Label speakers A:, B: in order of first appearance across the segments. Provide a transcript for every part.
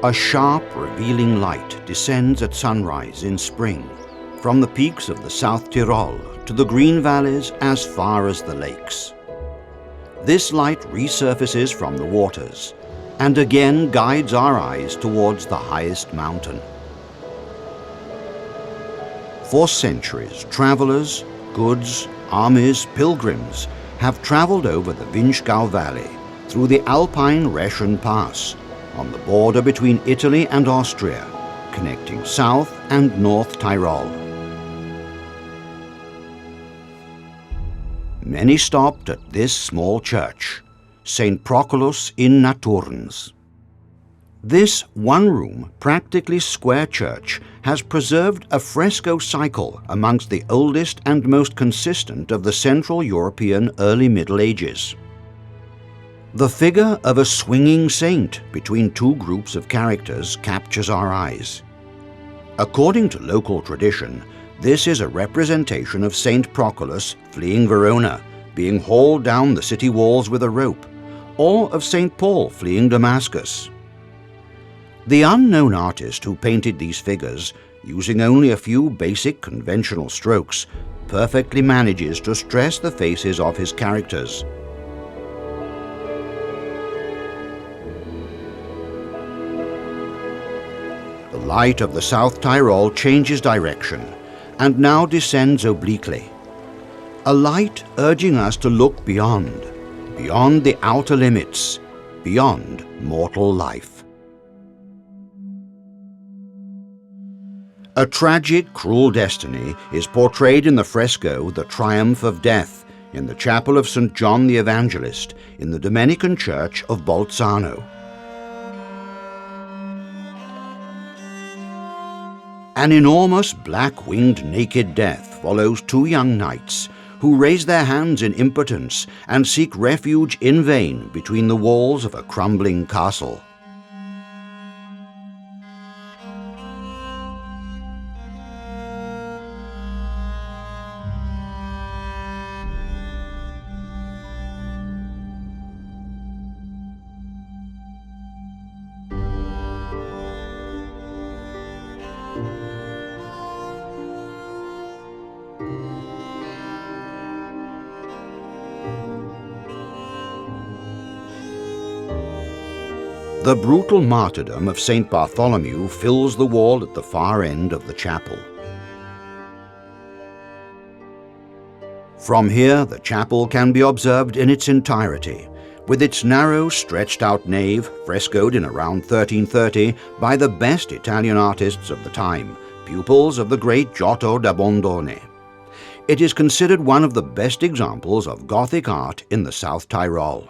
A: A sharp, revealing light descends at sunrise in spring from the peaks of the South Tyrol to the green valleys as far as the lakes. This light resurfaces from the waters and again guides our eyes towards the highest mountain. For centuries, travelers, goods, armies, pilgrims have traveled over the Vinschgau Valley through the Alpine Reschen Pass on the border between Italy and Austria, connecting South and North Tyrol. Many stopped at this small church, St. Proculus in Naturns. This one-room, practically square church has preserved a fresco cycle amongst the oldest and most consistent of the Central European early Middle Ages. The figure of a swinging saint between two groups of characters captures our eyes. According to local tradition, this is a representation of St. Proculus fleeing Verona, being hauled down the city walls with a rope, or of St. Paul fleeing Damascus. The unknown artist who painted these figures, using only a few basic conventional strokes, perfectly manages to stress the faces of his characters. The light of the South Tyrol changes direction and now descends obliquely. A light urging us to look beyond the outer limits, beyond mortal life. A tragic, cruel destiny is portrayed in the fresco The Triumph of Death in the chapel of St. John the Evangelist in the Dominican church of Bolzano. An enormous black-winged naked death follows two young knights who raise their hands in impotence and seek refuge in vain between the walls of a crumbling castle. The brutal martyrdom of St. Bartholomew fills the wall at the far end of the chapel. From here, the chapel can be observed in its entirety, with its narrow, stretched-out nave frescoed in around 1330 by the best Italian artists of the time, pupils of the great Giotto da Bondone. It is considered one of the best examples of Gothic art in the South Tyrol.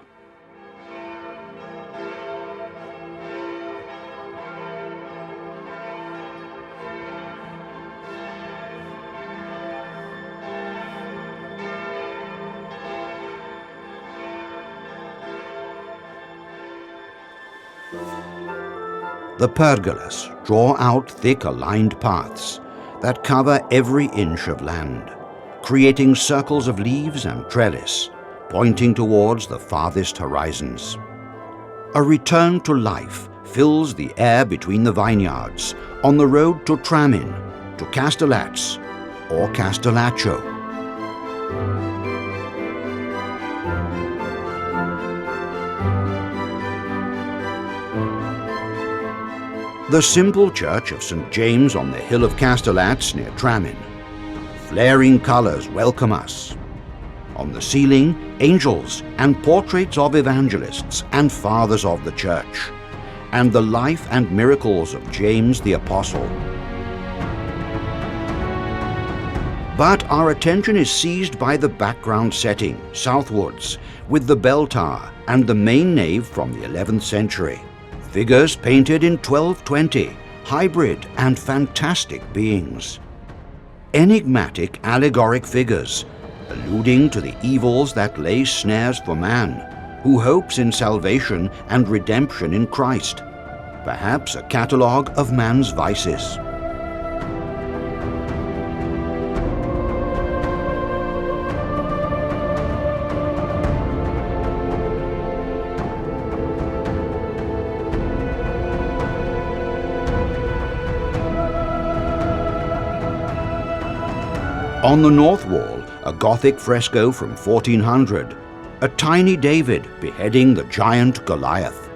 A: The pergolas draw out thick aligned paths that cover every inch of land, creating circles of leaves and trellis, pointing towards the farthest horizons. A return to life fills the air between the vineyards on the road to Tramin, to Castellazzo or Castellaccio. The simple church of St. James on the hill of Castellazzo near Tramin. Flaring colours welcome us. On the ceiling, angels and portraits of evangelists and fathers of the church, and the life and miracles of James the Apostle. But our attention is seized by the background setting, southwards, with the bell tower and the main nave from the 11th century. Figures painted in 1220, hybrid and fantastic beings. Enigmatic allegoric figures, alluding to the evils that lay snares for man, who hopes in salvation and redemption in Christ. Perhaps a catalogue of man's vices. On the north wall, a Gothic fresco from 1400, a tiny David beheading the giant Goliath.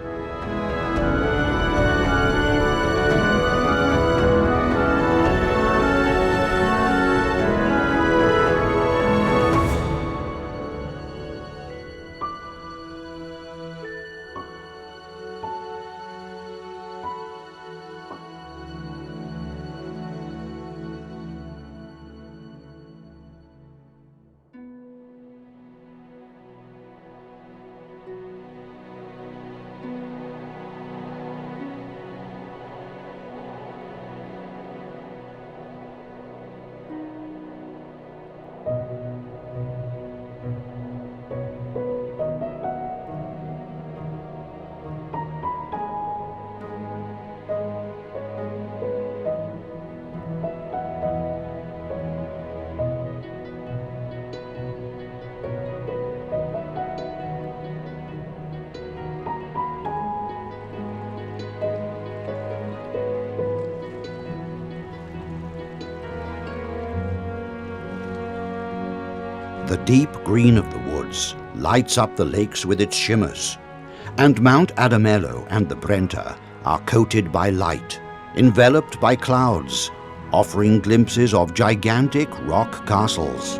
A: The deep green of the woods lights up the lakes with its shimmers, and Mount Adamello and the Brenta are coated by light, enveloped by clouds, offering glimpses of gigantic rock castles.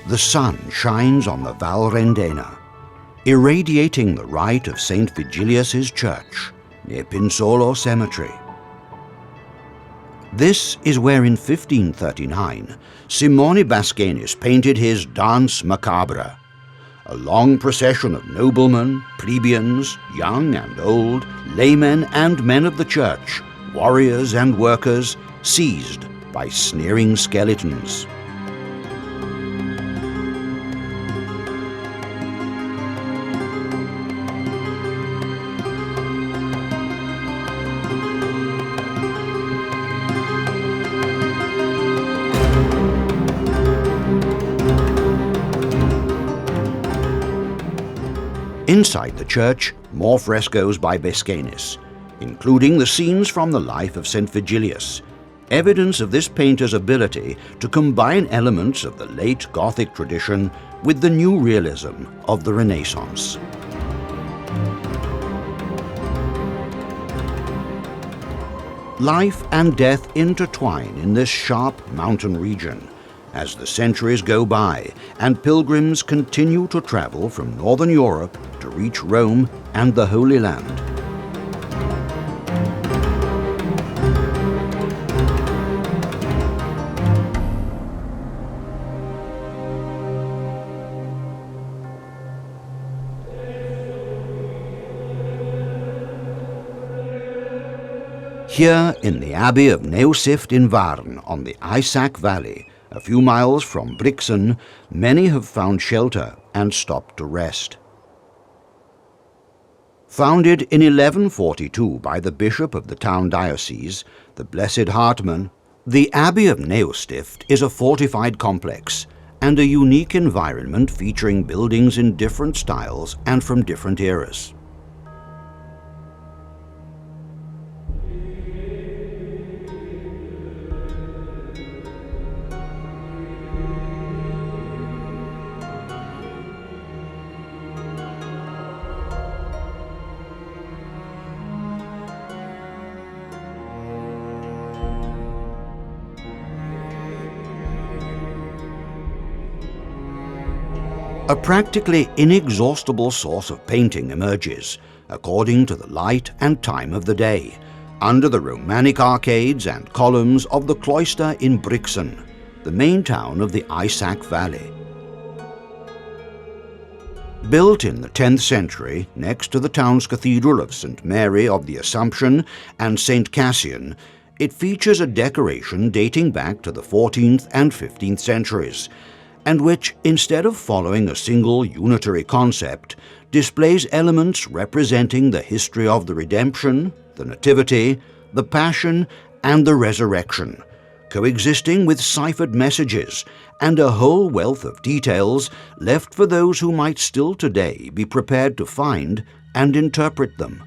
A: The sun shines on the Val Rendena, irradiating the rite of St. Vigilius's church near Pinsolo Cemetery. This is where in 1539 Simone Bascenis painted his Danse Macabre, a long procession of noblemen, plebeians, young and old, laymen and men of the church, warriors and workers, seized by sneering skeletons. Inside the church, more frescoes by Bascenis, including the scenes from the life of St. Vigilius, evidence of this painter's ability to combine elements of the late Gothic tradition with the new realism of the Renaissance. Life and death intertwine in this sharp mountain region as the centuries go by and pilgrims continue to travel from northern Europe to reach Rome and the Holy Land. Here in the Abbey of Neusift in Warn on the Eisack Valley, a few miles from Brixen, many have found shelter and stopped to rest. Founded in 1142 by the bishop of the town diocese, the Blessed Hartman, the Abbey of Neustift is a fortified complex and a unique environment featuring buildings in different styles and from different eras. A practically inexhaustible source of painting emerges, according to the light and time of the day, under the Romanic arcades and columns of the cloister in Brixen, the main town of the Eisack Valley. Built in the 10th century next to the town's cathedral of St. Mary of the Assumption and St. Cassian, it features a decoration dating back to the 14th and 15th centuries, and which, instead of following a single unitary concept, displays elements representing the history of the Redemption, the Nativity, the Passion, and the Resurrection, coexisting with ciphered messages and a whole wealth of details left for those who might still today be prepared to find and interpret them.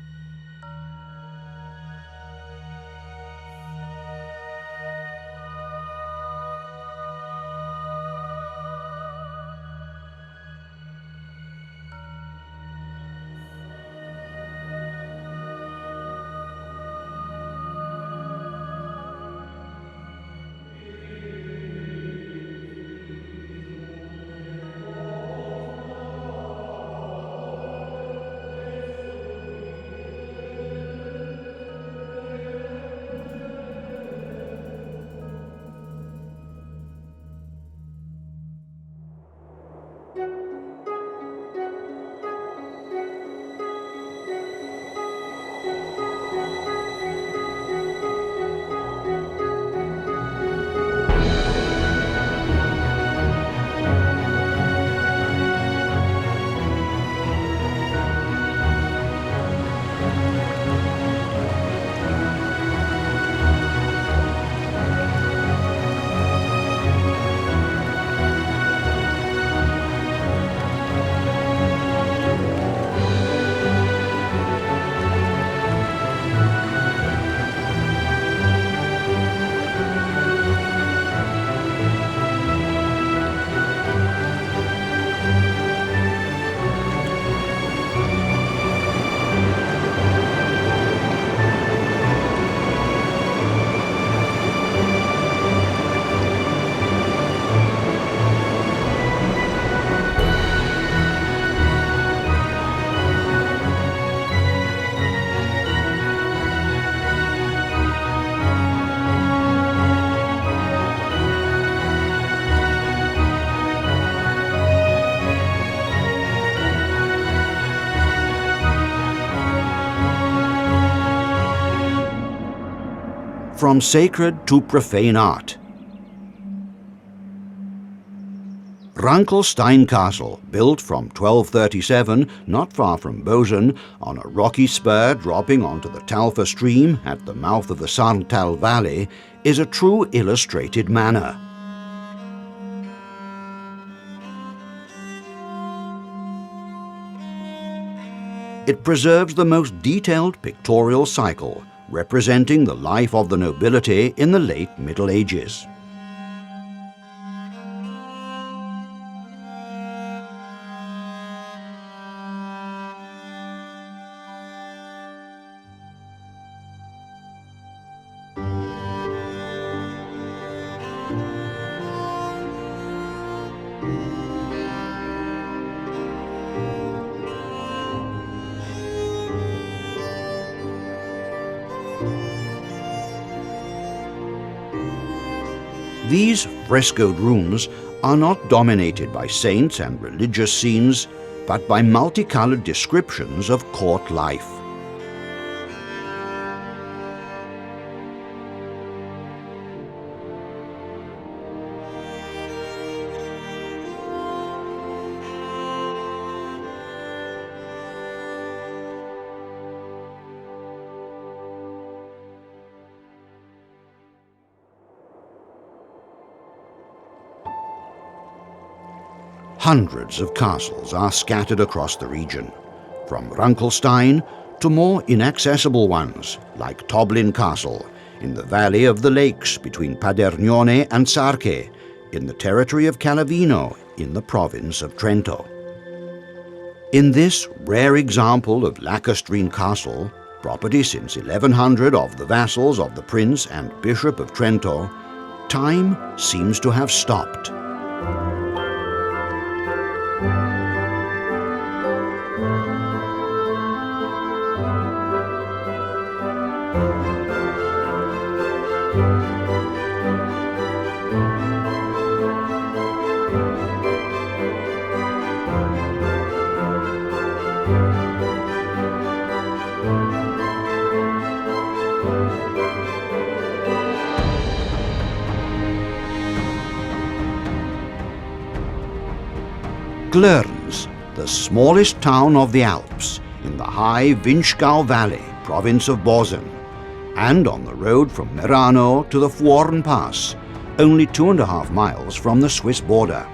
A: From sacred to profane art. Runkelstein Castle, built from 1237, not far from Bozen, on a rocky spur dropping onto the Talfa stream at the mouth of the South Valley, is a true illustrated manor. It preserves the most detailed pictorial cycle, representing the life of the nobility in the late Middle Ages. These frescoed rooms are not dominated by saints and religious scenes, but by multicolored descriptions of court life. Hundreds of castles are scattered across the region, from Runkelstein to more inaccessible ones like Toblin Castle in the valley of the lakes between Padernione and Sarche, in the territory of Calavino in the province of Trento. In this rare example of lacustrine castle, property since 1100 of the vassals of the Prince and Bishop of Trento, time seems to have stopped. Glurns, the smallest town of the Alps, in the high Vinschgau Valley, province of Bozen, and on the road from Merano to the Fuorn Pass, only 2.5 miles from the Swiss border.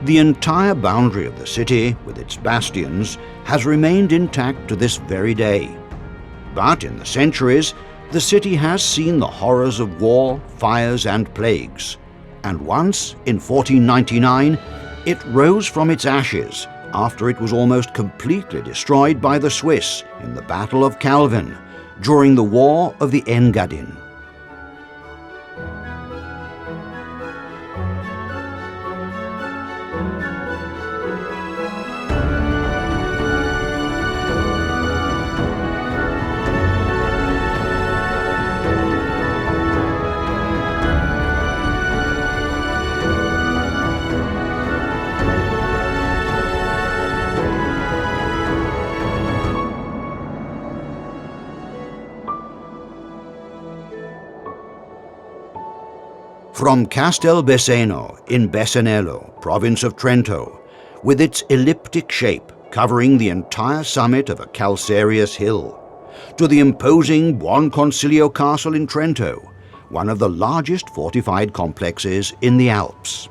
A: The entire boundary of the city, with its bastions, has remained intact to this very day. But in the centuries, the city has seen the horrors of war, fires and plagues, and once, in 1499, it rose from its ashes after it was almost completely destroyed by the Swiss in the Battle of Calvin during the War of the Engadin. From Castelbeseno in Bessenello, province of Trento, with its elliptic shape covering the entire summit of a calcareous hill, to the imposing Buon Consiglio Castle in Trento, one of the largest fortified complexes in the Alps.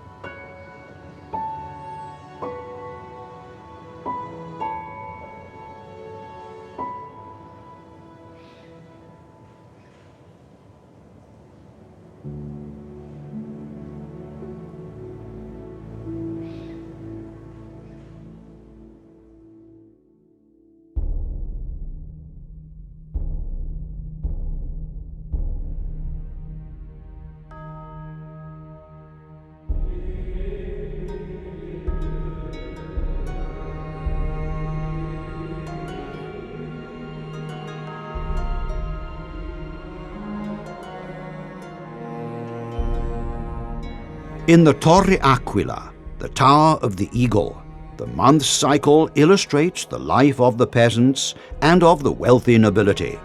A: In the Torre Aquila, the Tower of the Eagle, the month cycle illustrates the life of the peasants and of the wealthy nobility.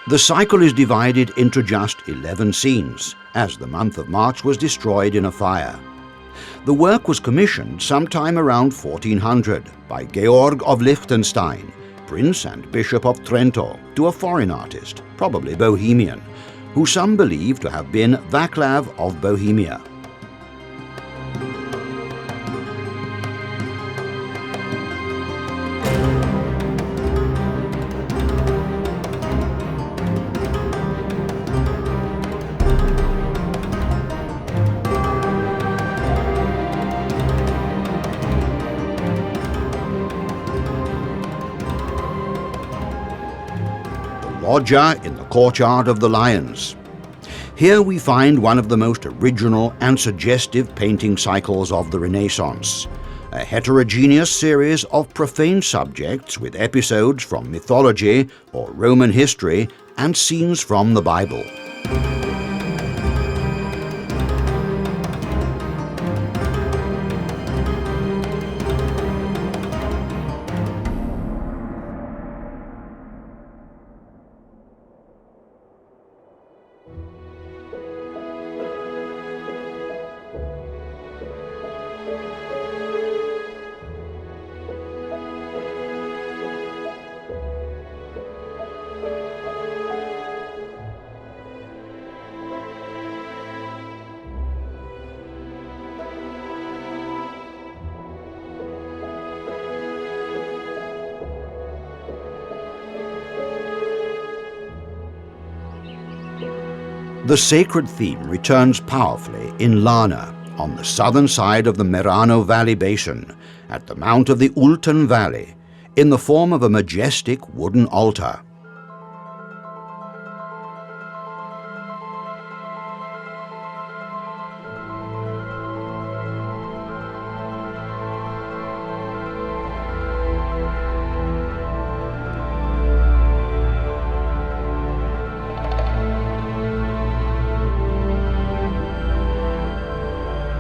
A: The cycle is divided into just 11 scenes, as the month of March was destroyed in a fire. The work was commissioned sometime around 1400 by Georg of Liechtenstein, Prince and Bishop of Trento, to a foreign artist, probably Bohemian, who some believe to have been Vaclav of Bohemia. Loggia in the courtyard of the Lions. Here we find one of the most original and suggestive painting cycles of the Renaissance, a heterogeneous series of profane subjects with episodes from mythology or Roman history and scenes from the Bible. The sacred theme returns powerfully in Lana, on the southern side of the Merano Valley Basin, at the mount of the Ulton Valley, in the form of a majestic wooden altar.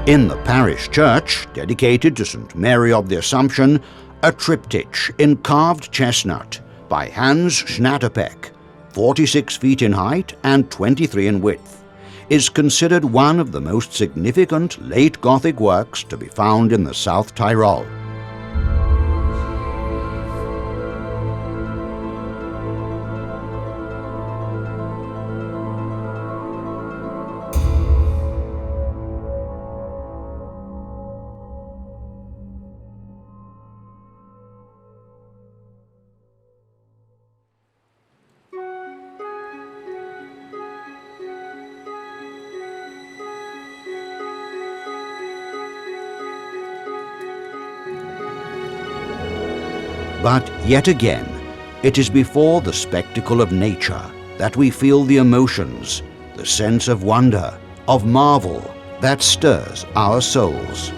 A: In the parish church, dedicated to St. Mary of the Assumption, a triptych in carved chestnut by Hans Schnatterpeck, 46 feet in height and 23 in width, is considered one of the most significant late Gothic works to be found in the South Tyrol. But yet again, it is before the spectacle of nature that we feel the emotions, the sense of wonder, of marvel that stirs our souls.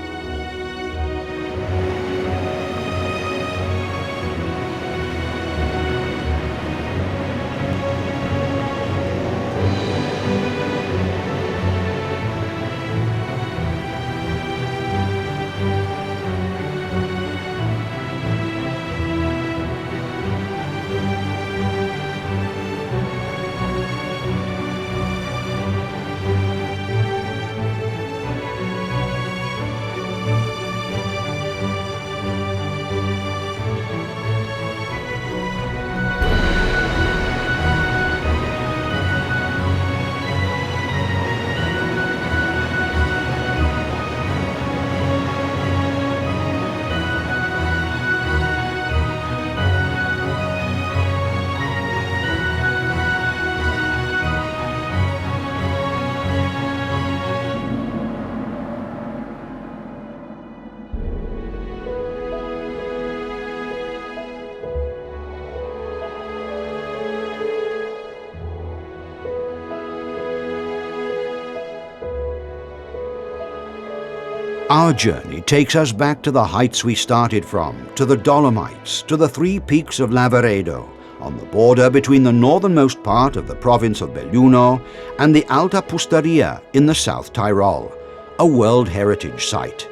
A: Our journey takes us back to the heights we started from, to the Dolomites, to the 3 peaks of Lavaredo, on the border between the northernmost part of the province of Belluno and the Alta Pusteria in the South Tyrol, a World Heritage Site.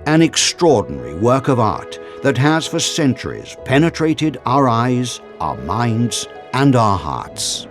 A: An extraordinary work of art that has for centuries penetrated our eyes, our minds, and our hearts.